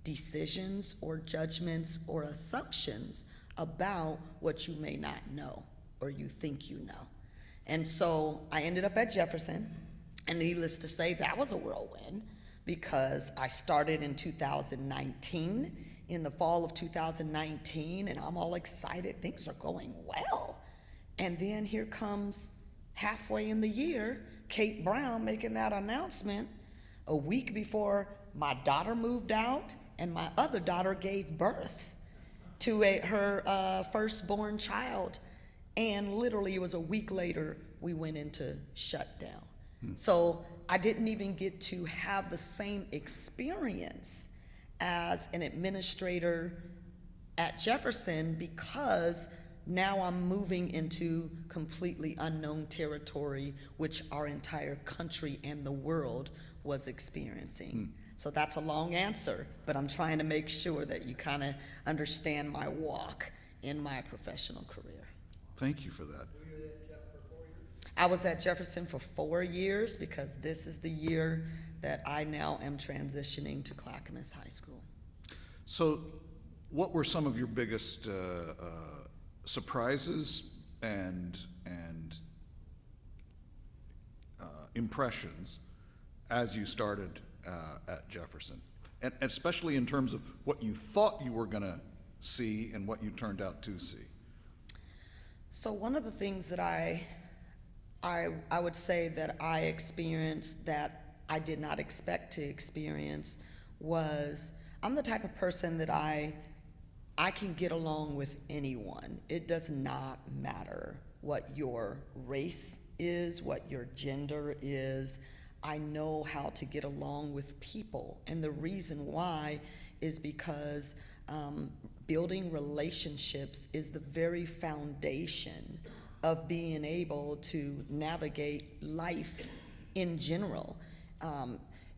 decisions or judgments or assumptions about what you may not know or you think you know. And so I ended up at Jefferson, and needless to say, that was a whirlwind because I started in 2019, in the fall of 2019, and I'm all excited, things are going well. And then here comes halfway in the year, Kate Brown making that announcement a week before my daughter moved out and my other daughter gave birth to her firstborn child. And literally it was a week later, we went into shutdown. So I didn't even get to have the same experience as an administrator at Jefferson because now I'm moving into completely unknown territory, which our entire country and the world was experiencing. So that's a long answer, but I'm trying to make sure that you kind of understand my walk in my professional career. Thank you for that. I was at Jefferson for 4 years because this is the year that I now am transitioning to Clackamas High School. So what were some of your biggest surprises and impressions as you started at Jefferson? And especially in terms of what you thought you were gonna see and what you turned out to see. So one of the things that I would say that I experienced that I did not expect to experience was I'm the type of person that I can get along with anyone. It does not matter what your race is, what your gender is. I know how to get along with people. And the reason why is because building relationships is the very foundation of being able to navigate life in general.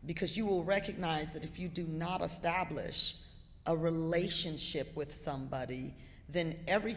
Because you will recognize that if you do not establish a relationship with somebody, then every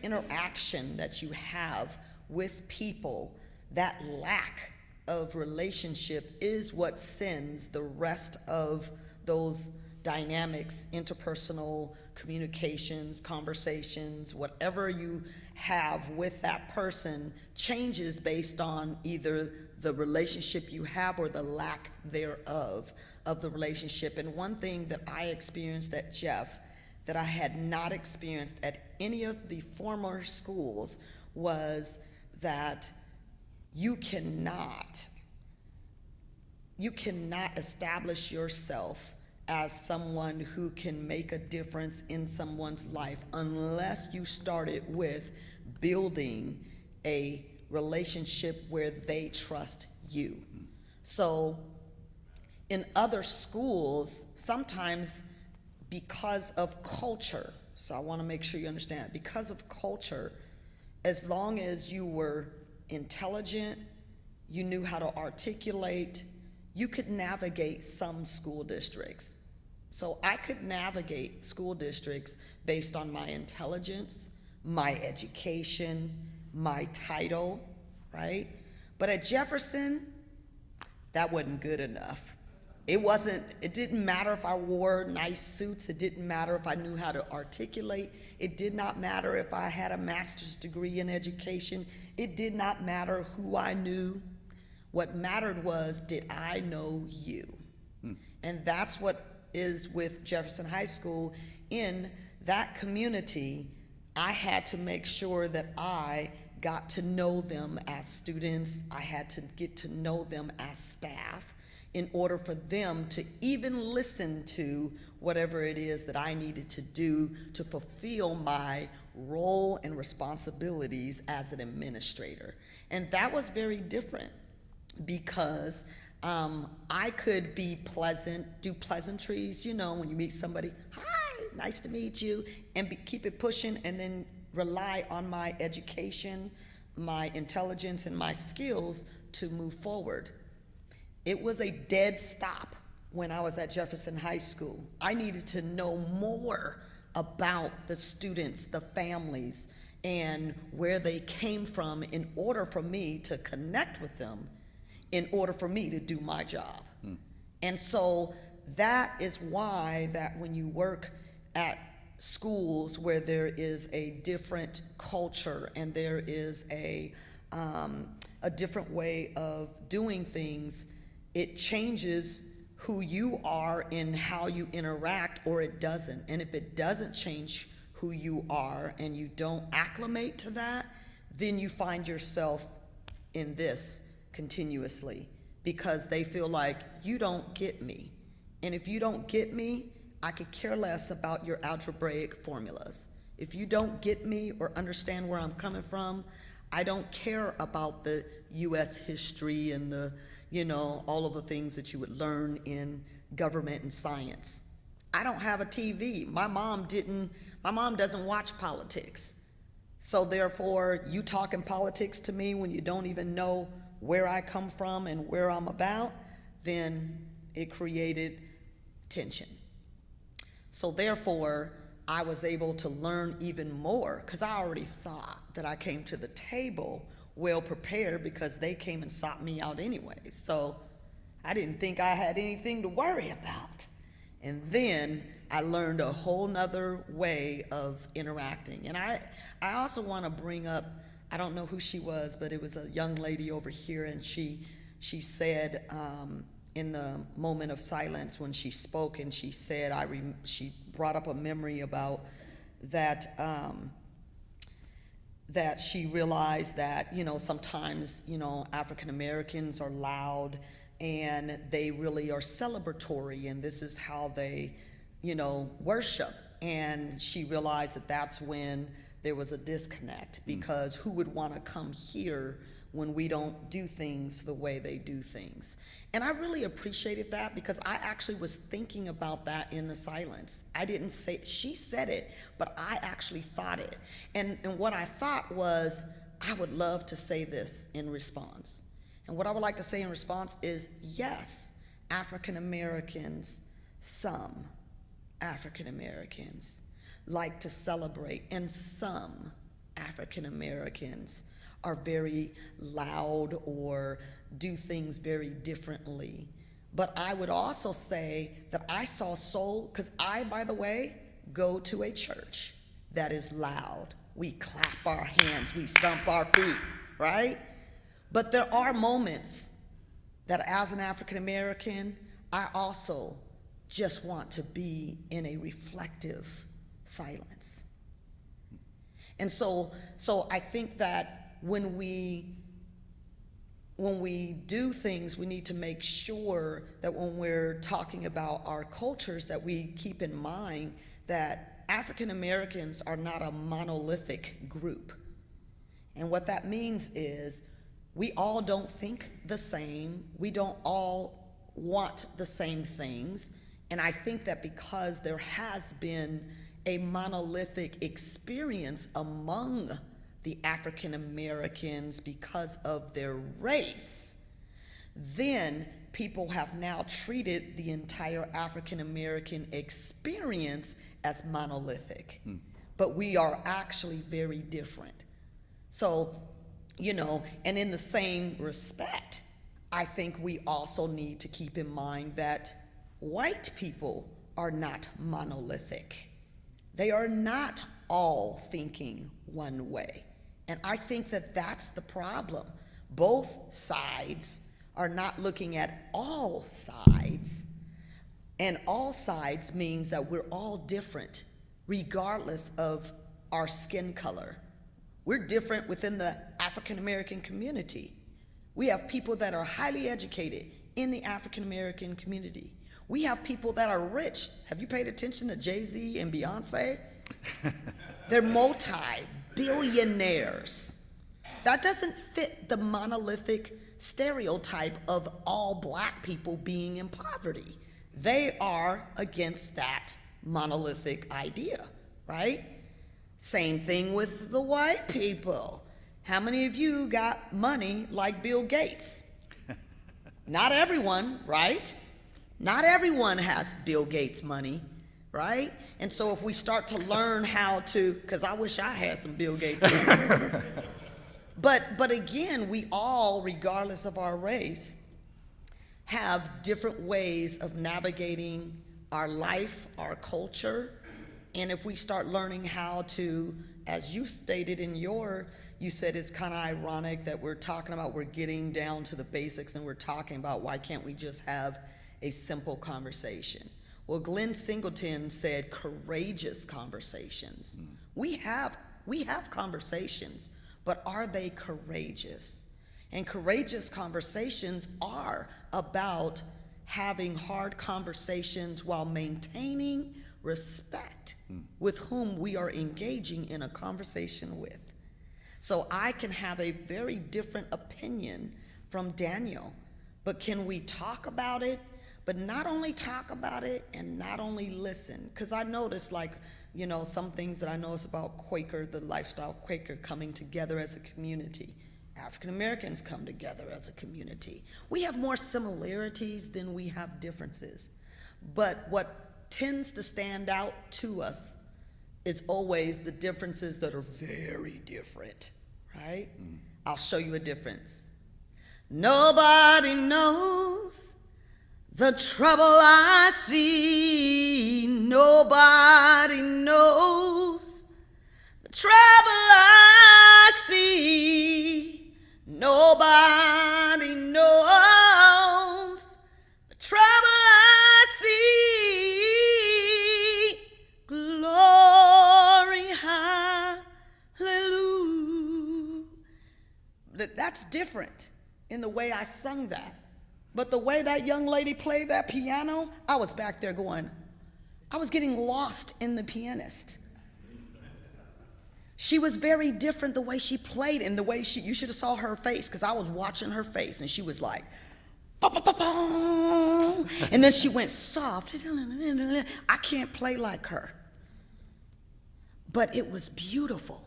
interaction that you have with people, that lack of relationship is what sends the rest of those dynamics, interpersonal communications, conversations, whatever you have with that person changes based on either the relationship you have or the lack thereof of the relationship. And one thing that I experienced at Jeff that I had not experienced at any of the former schools was that you cannot establish yourself as someone who can make a difference in someone's life unless you started with building a relationship where they trust you. So in other schools, sometimes because of culture, so I want to make sure you understand, because of culture, as long as you were intelligent, you knew how to articulate, you could navigate some school districts. So I could navigate school districts based on my intelligence, my education, my title, right? But at Jefferson, that wasn't good enough. It didn't matter if I wore nice suits, it didn't matter if I knew how to articulate, it did not matter if I had a master's degree in education, it did not matter who I knew. What mattered was, did I know you? And that's what is with Jefferson High School. In that community, I had to make sure that I got to know them as students. I had to get to know them as staff in order for them to even listen to whatever it is that I needed to do to fulfill my role and responsibilities as an administrator. And that was very different because I could be pleasant, do pleasantries, you know, when you meet somebody, hi, nice to meet you, and keep it pushing, and then rely on my education, my intelligence, and my skills to move forward. It was a dead stop when I was at Jefferson High School. I needed to know more about the students, the families, and where they came from in order for me to connect with them, in order for me to do my job. And so that is why that when you work at schools where there is a different culture and there is a different way of doing things, it changes who you are in how you interact, or it doesn't. And if it doesn't change who you are and you don't acclimate to that, then you find yourself in this continuously, because they feel like you don't get me. And if you don't get me, I could care less about your algebraic formulas. If you don't get me or understand where I'm coming from, I don't care about the US history and the, all of the things that you would learn in government and science. I don't have a TV. My mom doesn't watch politics. So therefore, you talking politics to me when you don't even know where I come from and where I'm about, then it created tension. So therefore, I was able to learn even more, because I already thought that I came to the table well prepared, because they came and sought me out anyway. So I didn't think I had anything to worry about. And then I learned a whole nother way of interacting. And I also want to bring up, I don't know who she was, but it was a young lady over here, and she said in the moment of silence when she spoke, and she said, she brought up a memory about that, that she realized that, sometimes, African Americans are loud and they really are celebratory, and this is how they, worship. And she realized that that's when there was a disconnect, because who would want to come here when we don't do things the way they do things? And I really appreciated that, because I actually was thinking about that in the silence. I didn't say, she said it, but I actually thought it. And what I thought was, I would love to say this in response. And what I would like to say in response is, yes, African Americans, some African Americans like to celebrate, and some African Americans are very loud or do things very differently. But I would also say that I saw because I, by the way, go to a church that is loud. We clap our hands, we stomp our feet, right? But there are moments that as an African American, I also just want to be in a reflective silence. And so I think that when we do things, we need to make sure that when we're talking about our cultures, that we keep in mind that African Americans are not a monolithic group. And what that means is, we all don't think the same. We don't all want the same things. And I think that because there has been a monolithic experience among the African Americans because of their race, then people have now treated the entire African American experience as monolithic. But we are actually very different. So, and in the same respect, I think we also need to keep in mind that white people are not monolithic. They are not all thinking one way. And I think that that's the problem. Both sides are not looking at all sides. And all sides means that we're all different, regardless of our skin color. We're different within the African American community. We have people that are highly educated in the African American community. We have people that are rich. Have you paid attention to Jay-Z and Beyonce? They're multi-billionaires. That doesn't fit the monolithic stereotype of all black people being in poverty. They are against that monolithic idea, right? Same thing with the white people. How many of you got money like Bill Gates? Not everyone, right? Not everyone has Bill Gates money, right? And so if we start to learn how to, because I wish I had some Bill Gates money. But again, we all, regardless of our race, have different ways of navigating our life, our culture, and if we start learning how to, as you stated in you said it's kind of ironic that we're talking about we're getting down to the basics and we're talking about why can't we just have a simple conversation. Well, Glenn Singleton said courageous conversations. We have conversations, but are they courageous? And courageous conversations are about having hard conversations while maintaining respect with whom we are engaging in a conversation with. So I can have a very different opinion from Daniel, but can we talk about it? But not only talk about it and not only listen, because I noticed, like, you know, some things that I noticed about Quaker, the lifestyle Quaker, coming together as a community. African Americans come together as a community. We have more similarities than we have differences. But what tends to stand out to us is always the differences that are very different, right? I'll show you a difference. Nobody knows the trouble I see. Nobody knows the trouble I see. Nobody knows the trouble I see. Glory, hallelujah. That's different in the way I sung that. But the way that young lady played that piano, I was back there going, I was getting lost in the pianist. She was very different the way she played and the way you should have saw her face, because I was watching her face and she was like, ba, ba, ba, ba. And then she went soft. I can't play like her. But it was beautiful.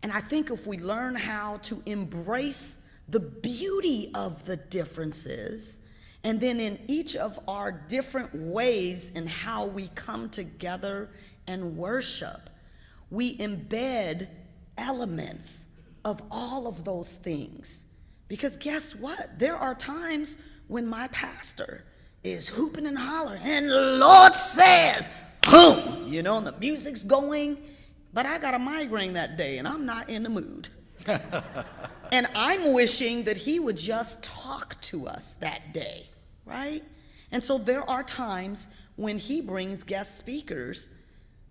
And I think if we learn how to embrace the beauty of the differences, and then in each of our different ways in how we come together and worship, we embed elements of all of those things. Because guess what? There are times when my pastor is hooping and hollering, and the Lord says, boom, you know, and the music's going, but I got a migraine that day and I'm not in the mood. And I'm wishing that he would just talk to us that day, right? And so there are times when he brings guest speakers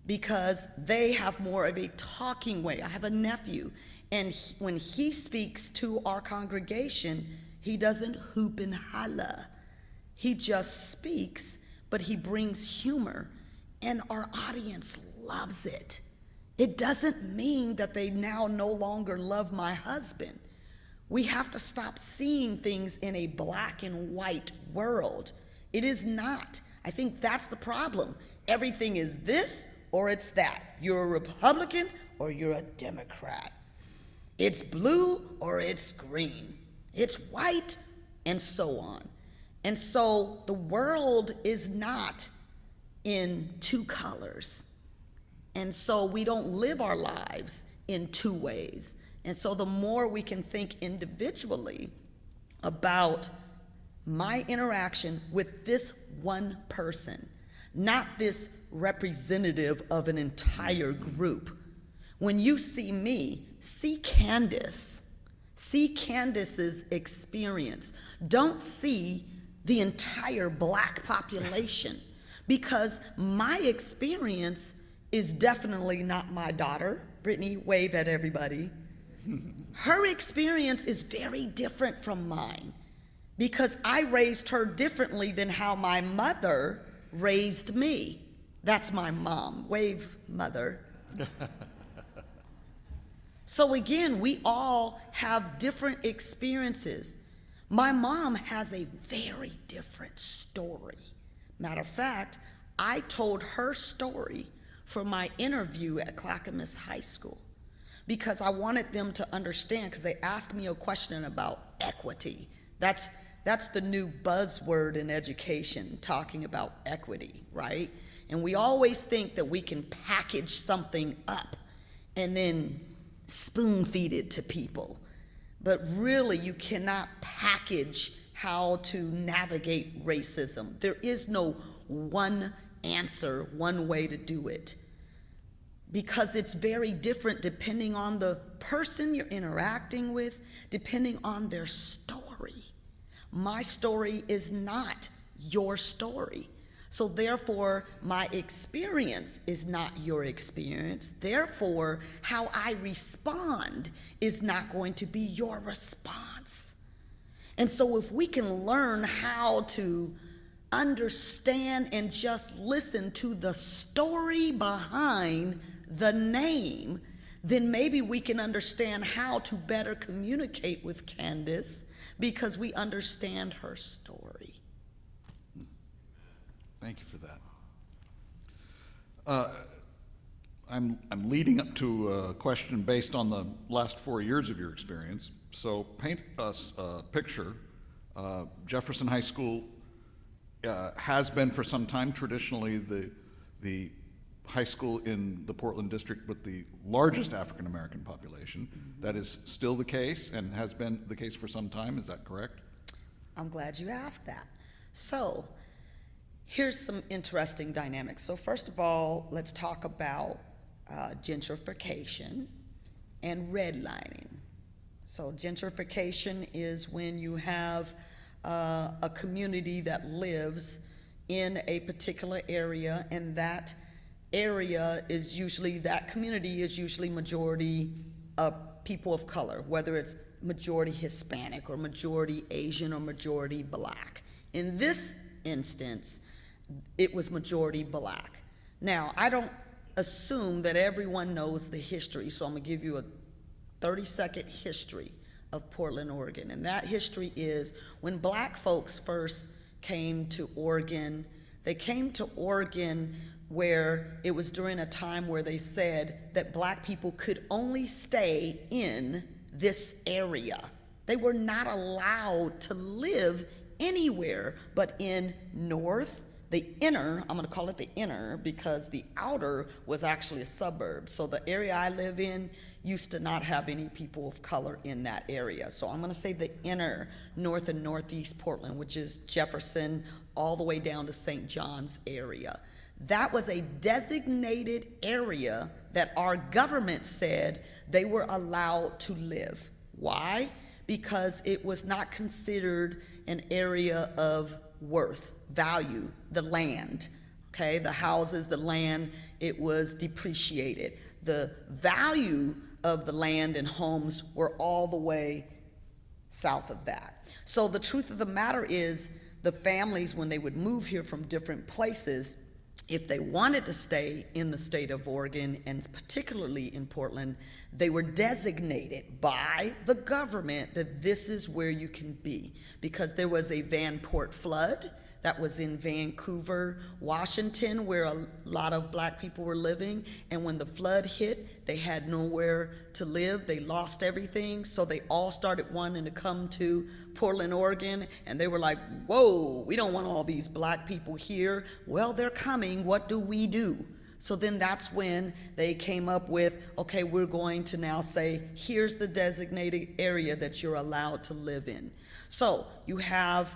because they have more of a talking way. I have a nephew, and when he speaks to our congregation, he doesn't hoop and holla. He just speaks, but he brings humor, and our audience loves it. It doesn't mean that they now no longer love my husband. We have to stop seeing things in a black and white world. It is not. I think that's the problem. Everything is this or it's that. You're a Republican or you're a Democrat. It's blue or it's green. It's white and so on. And so the world is not in two colors. And so we don't live our lives in two ways. And so the more we can think individually about my interaction with this one person, not this representative of an entire group. When you see me, see Khandice. See Khandice's experience. Don't see the entire black population, because my experience is definitely not my daughter. Brittany, wave at everybody. Her experience is very different from mine because I raised her differently than how my mother raised me. That's my mom. Wave, mother. So again, we all have different experiences. My mom has a very different story. Matter of fact, I told her story for my interview at Clackamas High School because I wanted them to understand, because they asked me a question about equity. That's the new buzzword in education, talking about equity, right? And we always think that we can package something up and then spoon feed it to people. But really, you cannot package how to navigate racism. There is no one answer, one way to do it, because it's very different depending on the person you're interacting with, depending on their story. My story is not your story. So therefore, my experience is not your experience. Therefore, how I respond is not going to be your response. And so if we can learn how to understand and just listen to the story behind the name, then maybe we can understand how to better communicate with Khandice because we understand her story. Thank you for that. I'm leading up to a question based on the last 4 years of your experience. So paint us a picture. Jefferson High School has been for some time traditionally the high school in the Portland district with the largest African American population. That is still the case and has been the case for some time. Is that correct? I'm glad you asked that. So here's some interesting dynamics. So first of all, let's talk about gentrification and redlining. So gentrification is when you have a community that lives in a particular area, and that area is usually, that community is usually majority of people of color, whether it's majority Hispanic or majority Asian or majority Black. In this instance, it was majority Black. Now, I don't assume that everyone knows the history, so I'm gonna give you a 30-second history of Portland, Oregon. And that history is when Black folks first came to Oregon, they came to Oregon where it was during a time where they said that Black people could only stay in this area. They were not allowed to live anywhere but in North, the inner, I'm gonna call it the inner because the outer was actually a suburb. So the area I live in used to not have any people of color in that area. So I'm gonna say the inner North and Northeast Portland, which is Jefferson all the way down to St. John's area. That was a designated area that our government said they were allowed to live. Why? Because it was not considered an area of worth, value, the land, okay? The houses, the land, it was depreciated. The value of the land and homes were all the way south of that. So the truth of the matter is the families, when they would move here from different places, if they wanted to stay in the state of Oregon, and particularly in Portland, they were designated by the government that this is where you can be, because there was a Van Port flood that was in Vancouver, Washington, where a lot of Black people were living, and when the flood hit, they had nowhere to live. They lost everything, so they all started wanting to come to Portland, Oregon, and they were like, whoa, we don't want all these Black people here. Well, they're coming, what do we do? So then that's when they came up with, okay, we're going to now say, here's the designated area that you're allowed to live in. So you have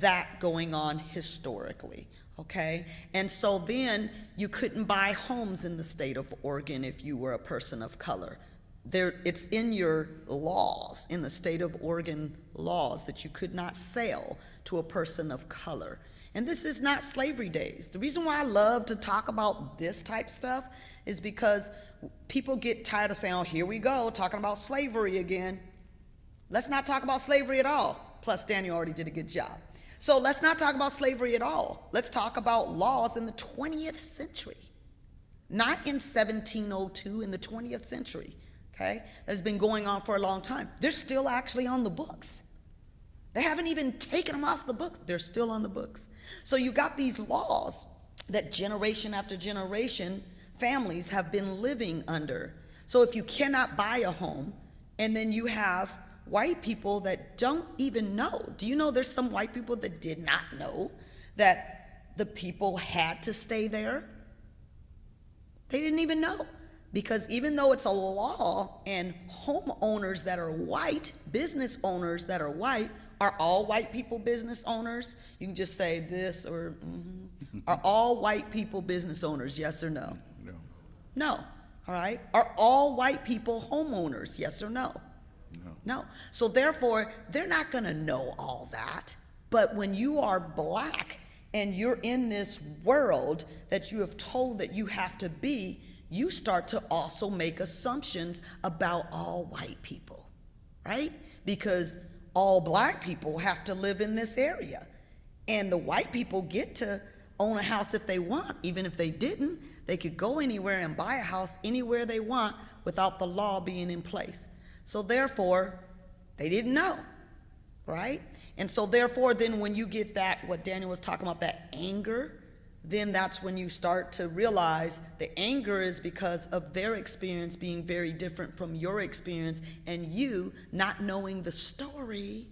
that going on historically, okay? And so then you couldn't buy homes in the state of Oregon if you were a person of color. It's in your laws, in the state of Oregon laws, that you could not sell to a person of color. And this is not slavery days. The reason why I love to talk about this type stuff is because people get tired of saying, oh, here we go, talking about slavery again. Let's not talk about slavery at all. Plus, Daniel already did a good job. So let's not talk about slavery at all. Let's talk about laws in the 20th century. Not in 1702, in the 20th century, okay? That has been going on for a long time. They're still actually on the books. They haven't even taken them off the books. They're still on the books. So you got these laws that generation after generation families have been living under. So if you cannot buy a home, and then you have white people that don't even know. Do you know there's some white people that did not know that the people had to stay there? They didn't even know. Because even though it's a law and homeowners that are white, business owners that are white, are all white people business owners? You can just say this or, Are all white people business owners, yes or no? No. No, all right? Are all white people homeowners, yes or no? No. No. So therefore, they're not gonna know all that. But when you are black and you're in this world that you have told that you have to be, you start to also make assumptions about all white people, right? Because all black people have to live in this area. And the white people get to own a house if they want. Even if they didn't, they could go anywhere and buy a house anywhere they want without the law being in place. So therefore, they didn't know, right? And so therefore, then when you get that, what Daniel was talking about, that anger, then that's when you start to realize the anger is because of their experience being very different from your experience and you not knowing the story.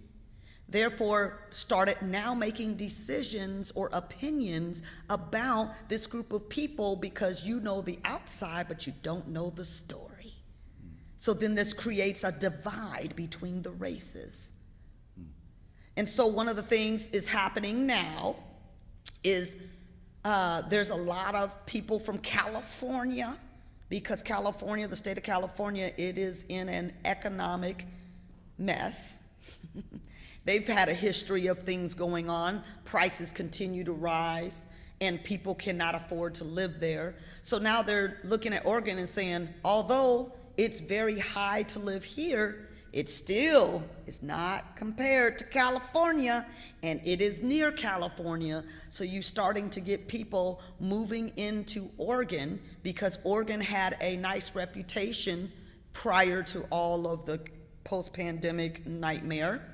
Therefore, started now making decisions or opinions about this group of people because you know the outside, but you don't know the story. So then this creates a divide between the races. And so one of the things is happening now is there's a lot of people from California, because California, the state of California, it is in an economic mess. They've had a history of things going on. Prices continue to rise, and people cannot afford to live there. So now they're looking at Oregon and saying, although it's very high to live here, it still is not compared to California, and it is near California. So you're starting to get people moving into Oregon because Oregon had a nice reputation prior to all of the post-pandemic nightmare.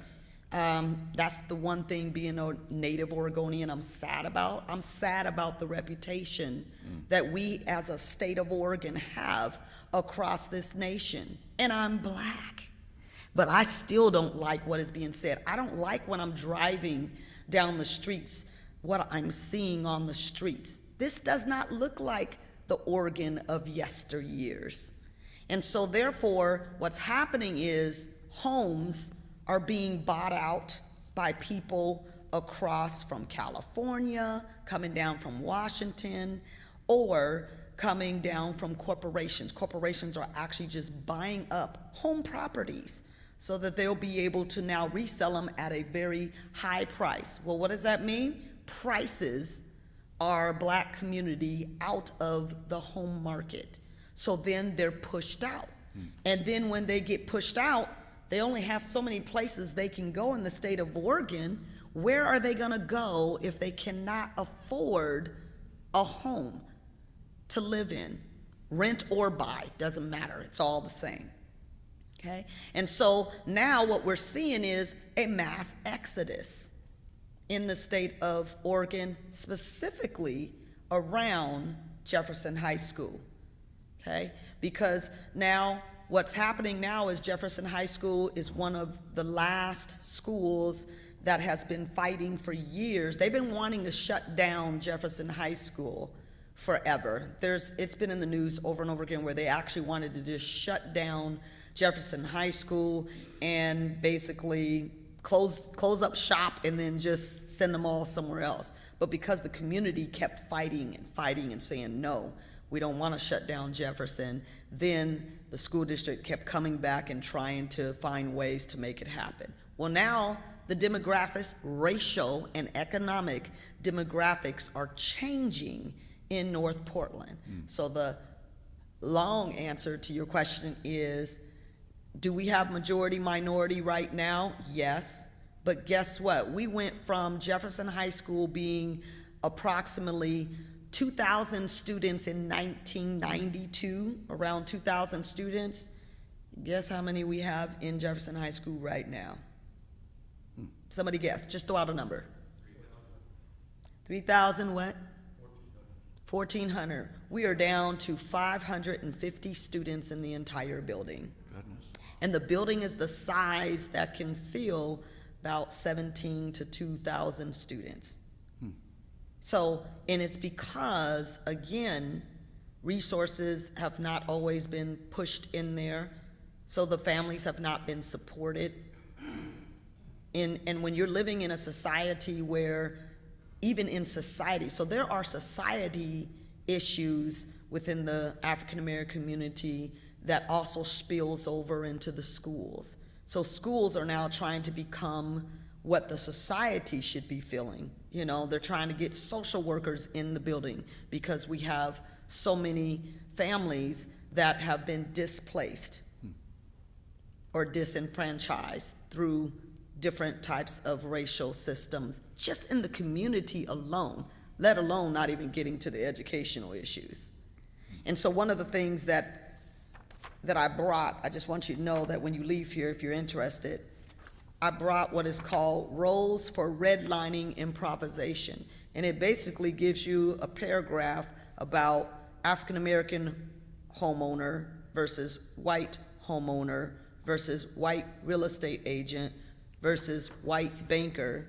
That's the one thing, being a native Oregonian, I'm sad about. I'm sad about the reputation that we as a state of Oregon have across this nation. And I'm black. But I still don't like what is being said. I don't like when I'm driving down the streets, what I'm seeing on the streets. This does not look like the Oregon of yesteryears. And so therefore, what's happening is homes are being bought out by people across from California, coming down from Washington, or coming down from corporations. Corporations are actually just buying up home properties so that they'll be able to now resell them at a very high price. Well, what does that mean? Prices our black community out of the home market. So then they're pushed out. And then when they get pushed out, they only have so many places they can go in the state of Oregon. Where are they gonna go if they cannot afford a home to live in? Rent or buy, doesn't matter, it's all the same. Okay, and so now what we're seeing is a mass exodus in the state of Oregon, specifically around Jefferson High School, okay? Because now what's happening now is Jefferson High School is one of the last schools that has been fighting for years. They've been wanting to shut down Jefferson High School forever. It's been in the news over and over again where they actually wanted to just shut down Jefferson High School and basically close up shop and then just send them all somewhere else. But because the community kept fighting and saying, no, we don't want to shut down Jefferson, then the school district kept coming back and trying to find ways to make it happen. Well, now the demographics, racial and economic demographics are changing in North Portland. So the long answer to your question is, do we have majority minority right now? Yes, but guess what? We went from Jefferson High School being approximately 2,000 students in 1992, around 2,000 students. Guess how many we have in Jefferson High School right now? Somebody guess, just throw out a number. 3,000 what? 1,400. We are down to 550 students in the entire building. Goodness. And the building is the size that can fill about 17 to 2,000 students. So, and it's because, again, resources have not always been pushed in there, so the families have not been supported. And when you're living in a society where, even in society, so there are society issues within the African American community that also spills over into the schools. So schools are now trying to become what the society should be feeling. You know, they're trying to get social workers in the building because we have so many families that have been displaced or disenfranchised through different types of racial systems, just in the community alone, let alone not even getting to the educational issues. And so one of the things that I brought, I just want you to know that when you leave here, if you're interested, I brought what is called Roles for Redlining Improvisation. And it basically gives you a paragraph about African American homeowner versus white homeowner versus white real estate agent versus white banker,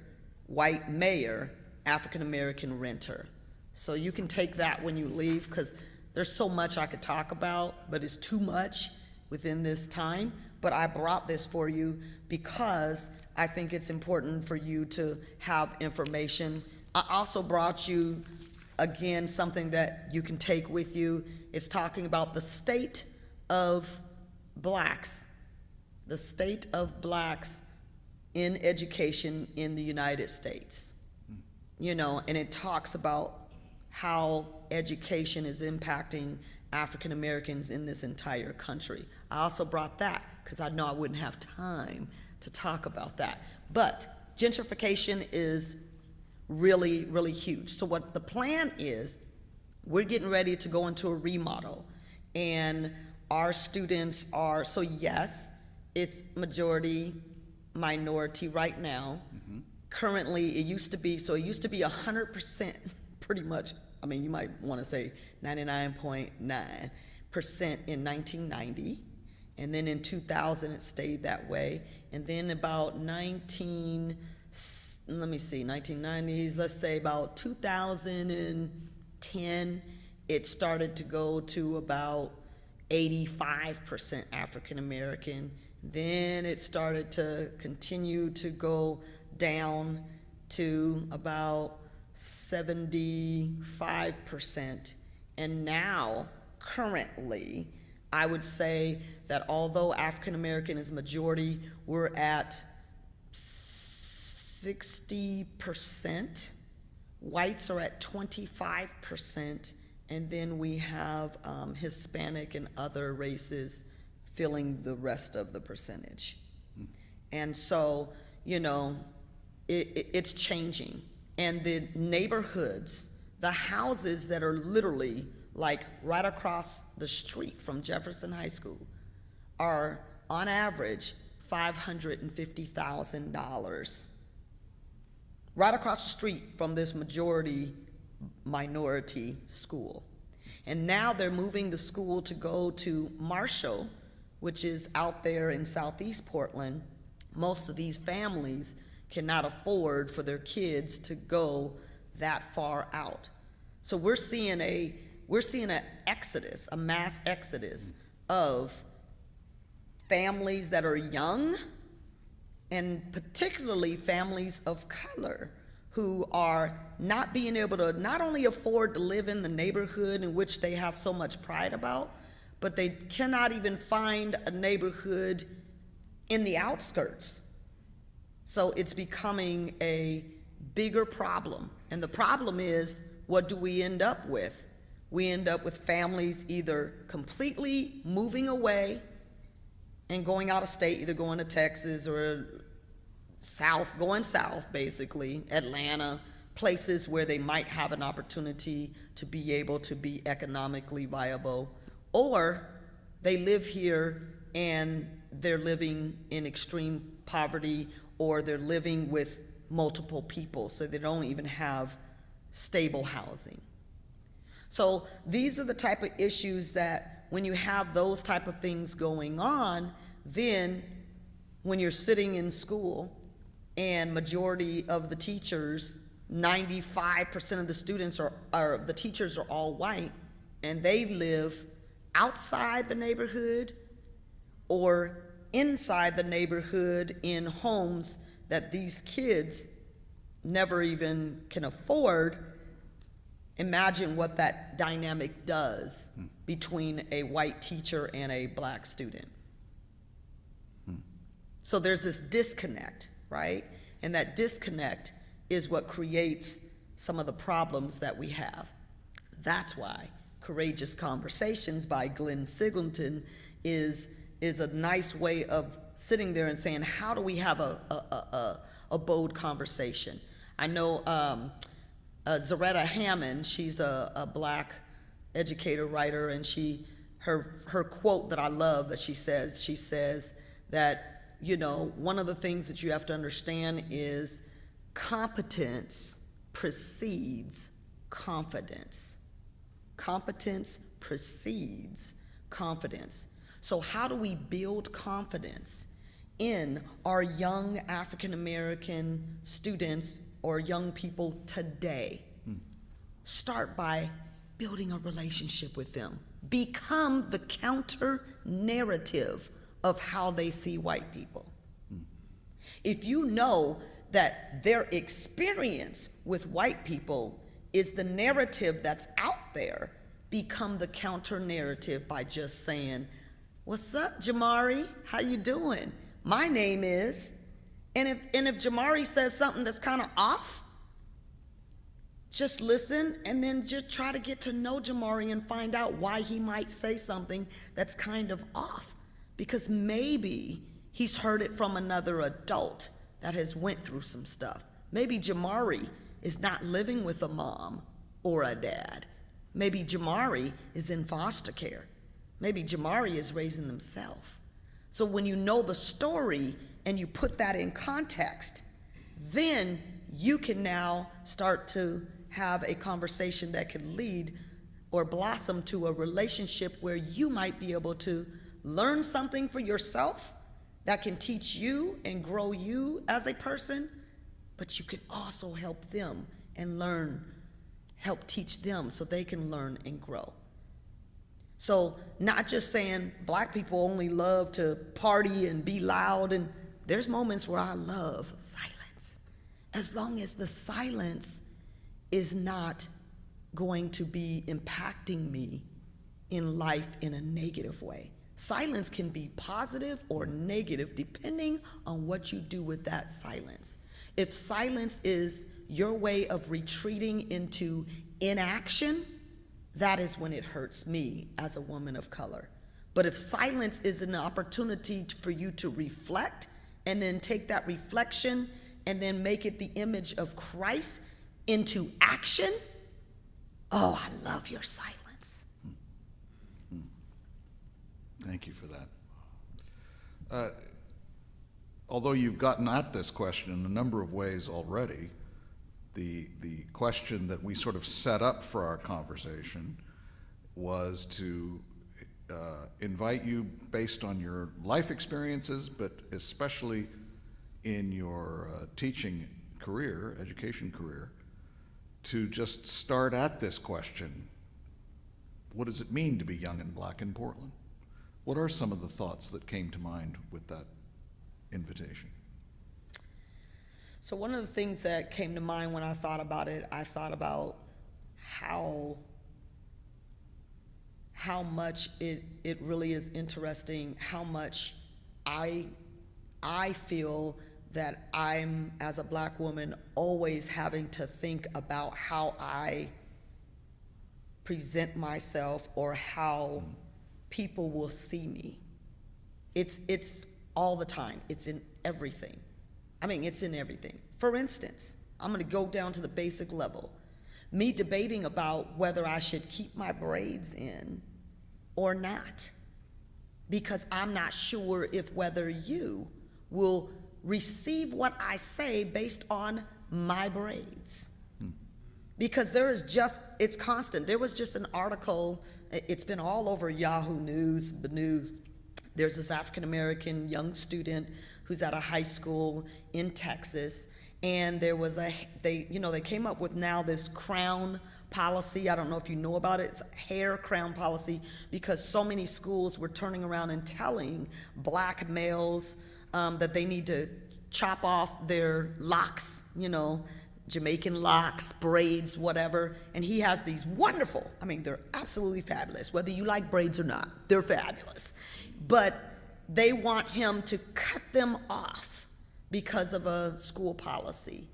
white mayor, African American renter. So you can take that when you leave, because there's so much I could talk about, but it's too much within this time. But I brought this for you because I think it's important for you to have information. I also brought you, again, something that you can take with you. It's talking about the state of blacks, the state of blacks in education in the United States. You know, and it talks about how education is impacting African Americans in this entire country. I also brought that because I know I wouldn't have time to talk about that. But gentrification is really, really huge. So what the plan is, we're getting ready to go into a remodel, and our students are, so yes, it's majority minority right now. Currently, it used to be 100%, pretty much. I mean, you might want to say 99.9% in 1990, and then in 2000 it stayed that way, and then about 1990s, let's say about 2010, it started to go to about 85% African American. Then it started to continue to go down to about 75%. And now, currently, I would say that although African American is majority, we're at 60%. Whites are at 25%. And then we have Hispanic and other races filling the rest of the percentage. And so, you know, it's changing. And the neighborhoods, the houses that are literally like right across the street from Jefferson High School are on average $550,000. Right across the street from this majority minority school. And now they're moving the school to go to Marshall, which is out there in Southeast Portland. Most of these families cannot afford for their kids to go that far out. So we're seeing an exodus, a mass exodus of families that are young, and particularly families of color, who are not being able to not only afford to live in the neighborhood in which they have so much pride about, but they cannot even find a neighborhood in the outskirts. So it's becoming a bigger problem. And the problem is, what do we end up with? We end up with families either completely moving away and going out of state, either going to Texas or going south, basically, Atlanta, places where they might have an opportunity to be able to be economically viable, or they live here and they're living in extreme poverty, or they're living with multiple people, so they don't even have stable housing. So these are the type of issues that when you have those type of things going on, then when you're sitting in school and majority of the teachers, 95% of the students the teachers are all white, and they live outside the neighborhood or inside the neighborhood in homes that these kids never even can afford, imagine what that dynamic does between a white teacher and a black student. So there's this disconnect, right? And that disconnect is what creates some of the problems that we have. That's why Courageous Conversations by Glenn Singleton is a nice way of sitting there and saying, how do we have a bold conversation? I know Zaretta Hammond, she's a black educator, writer, and her quote that I love that she says that, you know, one of the things that you have to understand is competence precedes confidence. Competence precedes confidence. So how do we build confidence in our young African American students or young people today? Start by building a relationship with them. Become the counter narrative of how they see white people. If you know that their experience with white people is the narrative that's out there, become the counter narrative by just saying, "What's up, Jamari? How you doing? My name is," and if Jamari says something that's kind of off, just listen and then just try to get to know Jamari and find out why he might say something that's kind of off, because maybe he's heard it from another adult that has went through some stuff. Maybe Jamari is not living with a mom or a dad. Maybe Jamari is in foster care. Maybe Jamari is raising himself. So when you know the story and you put that in context, then you can now start to have a conversation that could lead or blossom to a relationship where you might be able to learn something for yourself that can teach you and grow you as a person, but you can also help them and help teach them so they can learn and grow. So not just saying black people only love to party and be loud, and there's moments where I love silence, as long as the silence is not going to be impacting me in life in a negative way. Silence can be positive or negative depending on what you do with that silence. If silence is your way of retreating into inaction, that is when it hurts me as a woman of color. But if silence is an opportunity for you to reflect and then take that reflection and then make it the image of Christ into action, oh, I love your silence. Thank you for that. Although you've gotten at this question in a number of ways already, the question that we sort of set up for our conversation was to invite you, based on your life experiences, but especially in your teaching career, education career, to just start at this question: what does it mean to be young and black in Portland? What are some of the thoughts that came to mind with that invitation? So one of the things that came to mind when I thought about it, I thought about how much it really is interesting, how much I feel that I'm, as a black woman, always having to think about how I present myself or how people will see me. It's all the time. It's in everything. I mean, it's in everything. For instance, I'm gonna go down to the basic level. Me debating about whether I should keep my braids in or not, because I'm not sure if whether you will receive what I say based on my braids. Because it's constant. There was just an article, it's been all over Yahoo News, the news. There's this African-American young student who's at a high school in Texas, and there was they came up with now this crown policy. I don't know if you know about it. It's a hair crown policy, because so many schools were turning around and telling black males that they need to chop off their locks, Jamaican locks, braids, whatever. And he has these wonderful, they're absolutely fabulous. Whether you like braids or not, they're fabulous. But they want him to cut them off because of a school policy.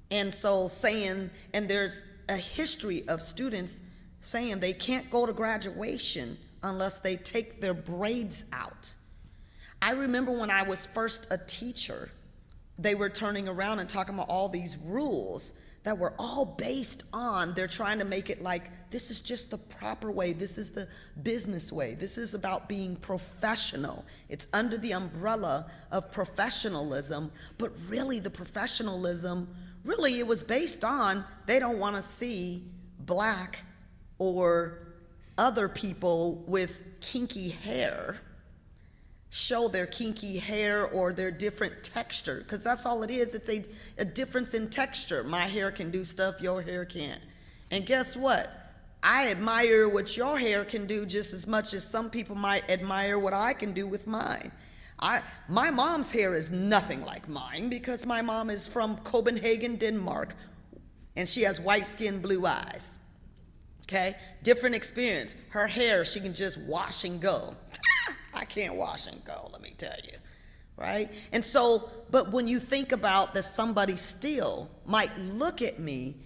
And so and there's a history of students saying they can't go to graduation unless they take their braids out. I remember when I was first a teacher, they were turning around and talking about all these rules that were all based on, they're trying to make it like, this is just the proper way, this is the business way, this is about being professional. It's under the umbrella of professionalism, but really the professionalism, really it was based on, they don't want to see black or other people with kinky hair show their kinky hair or their different texture, because that's all it is. It's a difference in texture. My hair can do stuff your hair can't. And guess what? I admire what your hair can do just as much as some people might admire what I can do with mine. My mom's hair is nothing like mine because my mom is from Copenhagen, Denmark, and she has white skin, blue eyes. Okay? Different experience. Her hair, she can just wash and go. I can't wash and go, let me tell you, right? And so, but when you think about that somebody still might look at me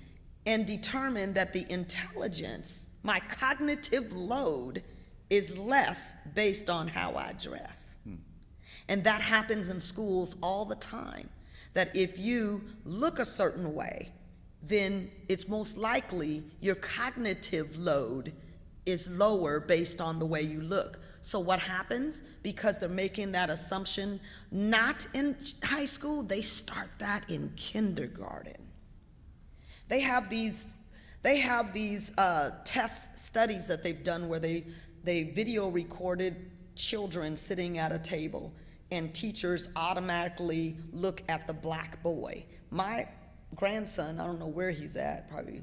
and determine that the intelligence, my cognitive load is less based on how I dress. And that happens in schools all the time, that if you look a certain way, then it's most likely your cognitive load is lower based on the way you look. So what happens? Because they're making that assumption not in high school, they start that in kindergarten. They have these test studies that they've done where they video recorded children sitting at a table, and teachers automatically look at the black boy. My grandson, I don't know where he's at, probably,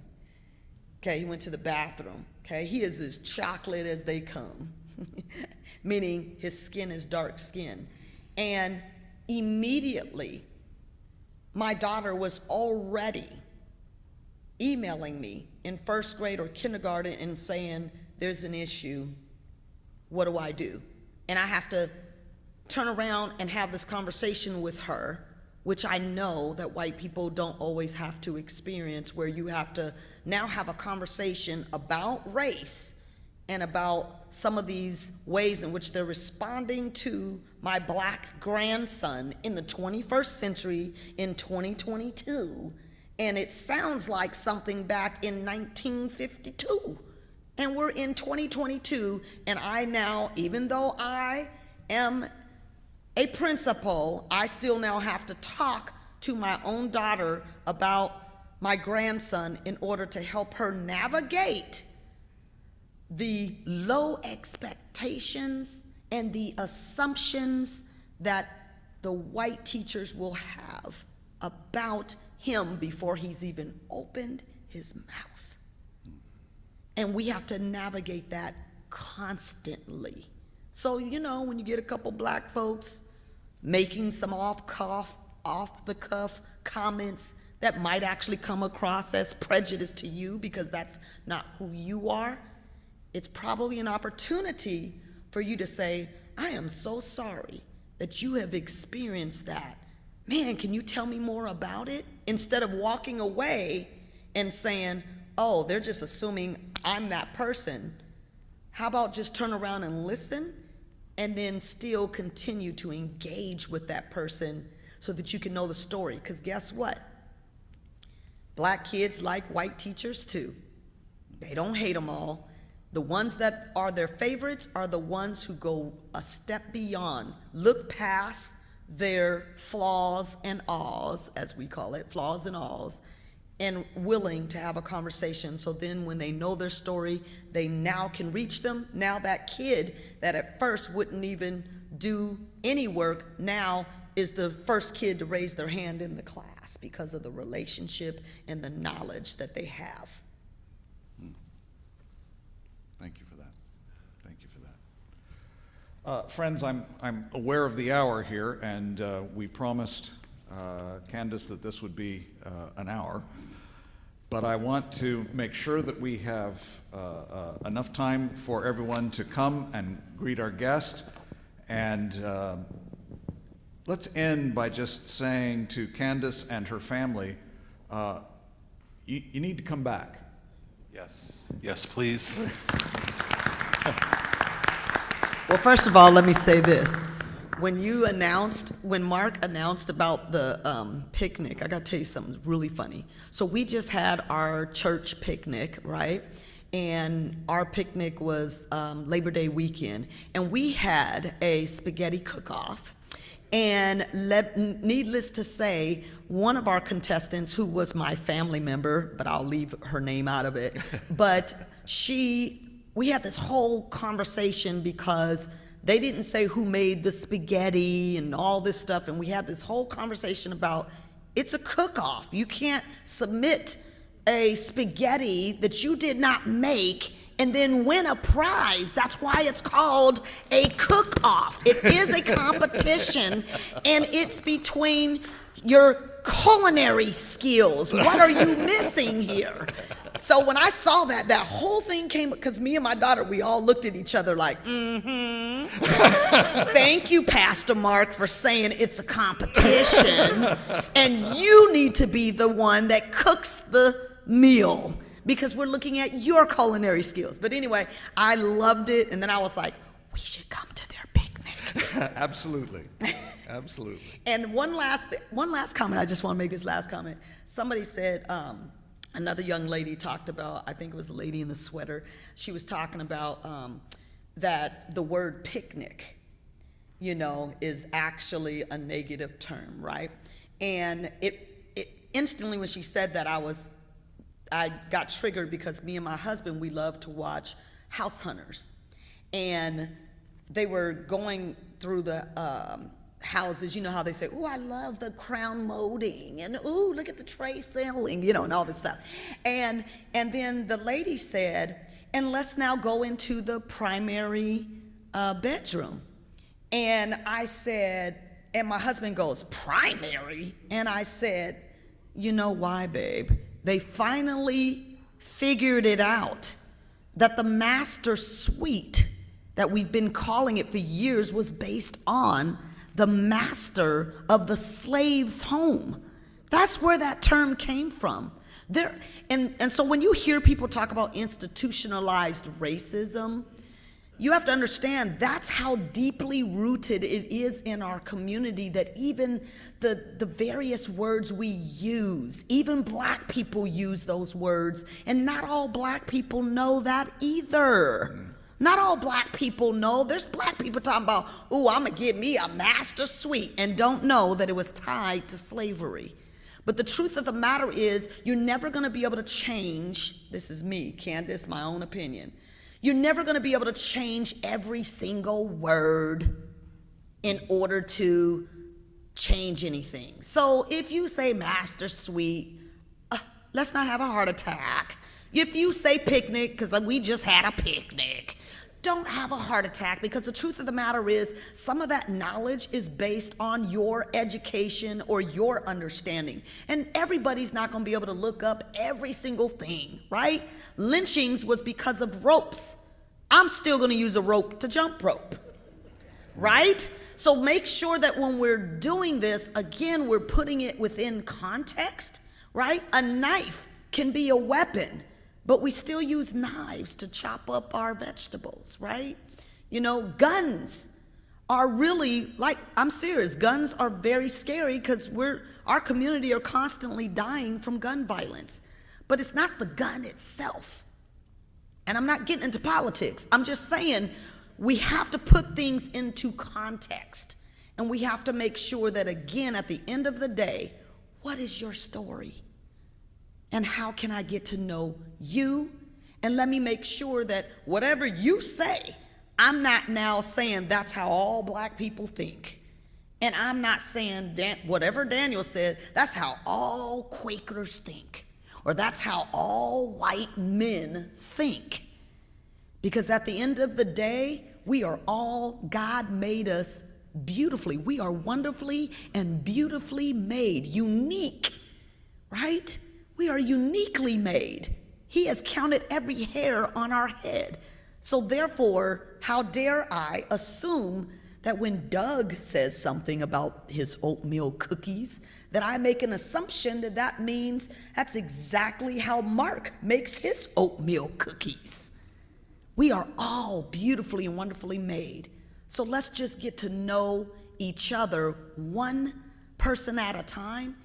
okay, he went to the bathroom, okay? He is as chocolate as they come. Meaning his skin is dark skin. And immediately, my daughter was already emailing me in first grade or kindergarten and saying, there's an issue, what do I do? And I have to turn around and have this conversation with her, which I know that white people don't always have to experience, where you have to now have a conversation about race and about some of these ways in which they're responding to my black grandson in the 21st century in 2022. And it sounds like something back in 1952. And we're in 2022, and I now, even though I am a principal, I still now have to talk to my own daughter about my grandson in order to help her navigate the low expectations and the assumptions that the white teachers will have about him before he's even opened his mouth. And we have to navigate that constantly. So, when you get a couple black folks making some off-the-cuff comments that might actually come across as prejudice to you because that's not who you are, it's probably an opportunity for you to say, I am so sorry that you have experienced that. Man, can you tell me more about it? Instead of walking away and saying, oh, they're just assuming I'm that person. How about just turn around and listen and then still continue to engage with that person so that you can know the story? Because guess what? Black kids like white teachers too. They don't hate them all. The ones that are their favorites are the ones who go a step beyond, look past their flaws and alls, as we call it, flaws and alls, and willing to have a conversation. So then when they know their story, they now can reach them. Now that kid that at first wouldn't even do any work now is the first kid to raise their hand in the class because of the relationship and the knowledge that they have. Thank you for that. Thank you for that. Friends, I'm aware of the hour here, and we promised Khandice, that this would be an hour, but I want to make sure that we have enough time for everyone to come and greet our guest. And let's end by just saying to Khandice and her family, you need to come back. Yes, yes, please. Well, first of all, let me say this. When Mark announced about the picnic, I gotta tell you something really funny. So we just had our church picnic, right? And our picnic was Labor Day weekend. And we had a spaghetti cook-off. And needless to say, one of our contestants, who was my family member, but I'll leave her name out of it, but we had this whole conversation because they didn't say who made the spaghetti and all this stuff, and we had this whole conversation about it's a cook-off. You can't submit a spaghetti that you did not make and then win a prize. That's why it's called a cook-off. It is a competition, and it's between your culinary skills. What are you missing here? So when I saw that whole thing came, because me and my daughter, we all looked at each other like, Thank you, Pastor Mark, for saying it's a competition, and you need to be the one that cooks the meal, because we're looking at your culinary skills. But anyway, I loved it, and then I was like, we should come to their picnic. Absolutely, absolutely. And one last comment, I just want to make this last comment. Somebody said, another young lady talked about, I think it was the lady in the sweater, she was talking about that the word picnic, is actually a negative term, right? And it instantly, when she said that, I got triggered, because me and my husband, we love to watch House Hunters. And they were going through the houses, you know how they say, "Ooh, I love the crown molding," and "Ooh, look at the tray ceiling," and all this stuff. And then the lady said, "And let's now go into the primary bedroom." And I said, and my husband goes, "Primary?" And I said, "You know why, babe? They finally figured it out, that the master suite that we've been calling it for years was based on the master of the slave's home." That's where that term came from. And so when you hear people talk about institutionalized racism, you have to understand that's how deeply rooted it is in our community, that even the various words we use, even black people use those words, and not all black people know that either. Not all black people know. There's black people talking about, "Ooh, I'm gonna get me a master suite," and don't know that it was tied to slavery. But the truth of the matter is, you're never gonna be able to change, this is me, Khandice, my own opinion, you're never gonna be able to change every single word in order to change anything. So if you say master suite, let's not have a heart attack. If you say picnic, because we just had a picnic, don't have a heart attack, because the truth of the matter is, some of that knowledge is based on your education or your understanding. And everybody's not going to be able to look up every single thing, right? Lynchings was because of ropes. I'm still going to use a rope to jump rope, right? So make sure that when we're doing this, again, we're putting it within context, right? A knife can be a weapon, but we still use knives to chop up our vegetables, right? Guns are really, I'm serious, guns are very scary, because our community are constantly dying from gun violence. But it's not the gun itself. And I'm not getting into politics. I'm just saying we have to put things into context. And we have to make sure that, again, at the end of the day, what is your story? And how can I get to know you? And let me make sure that whatever you say, I'm not now saying that's how all black people think. And I'm not saying whatever Daniel said, that's how all Quakers think. Or that's how all white men think. Because at the end of the day, we are all, God made us beautifully. We are wonderfully and beautifully made, unique, right? We are uniquely made. He has counted every hair on our head. So therefore, how dare I assume that when Doug says something about his oatmeal cookies, that I make an assumption that that means that's exactly how Mark makes his oatmeal cookies. We are all beautifully and wonderfully made. So let's just get to know each other one person at a time.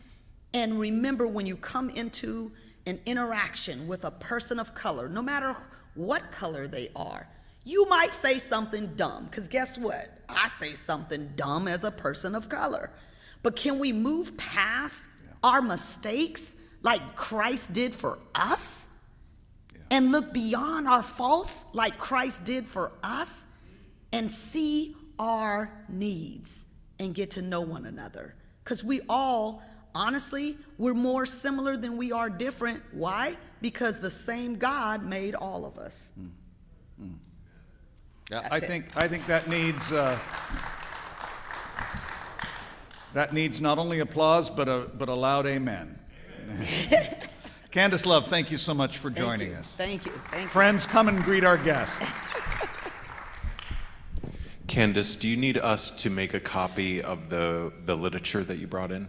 And remember, when you come into an interaction with a person of color, no matter what color they are, you might say something dumb, because guess what? I say something dumb as a person of color. But can we move past our mistakes like Christ did for us? And look beyond our faults like Christ did for us, and see our needs and get to know one another. Because we all, honestly, we're more similar than we are different. Why? Because the same God made all of us. Yeah, I think that needs not only applause but a loud amen. Khandice Love, thank you so much for joining us. Thank you. Friends, come and greet our guest. Khandice, do you need us to make a copy of the literature that you brought in?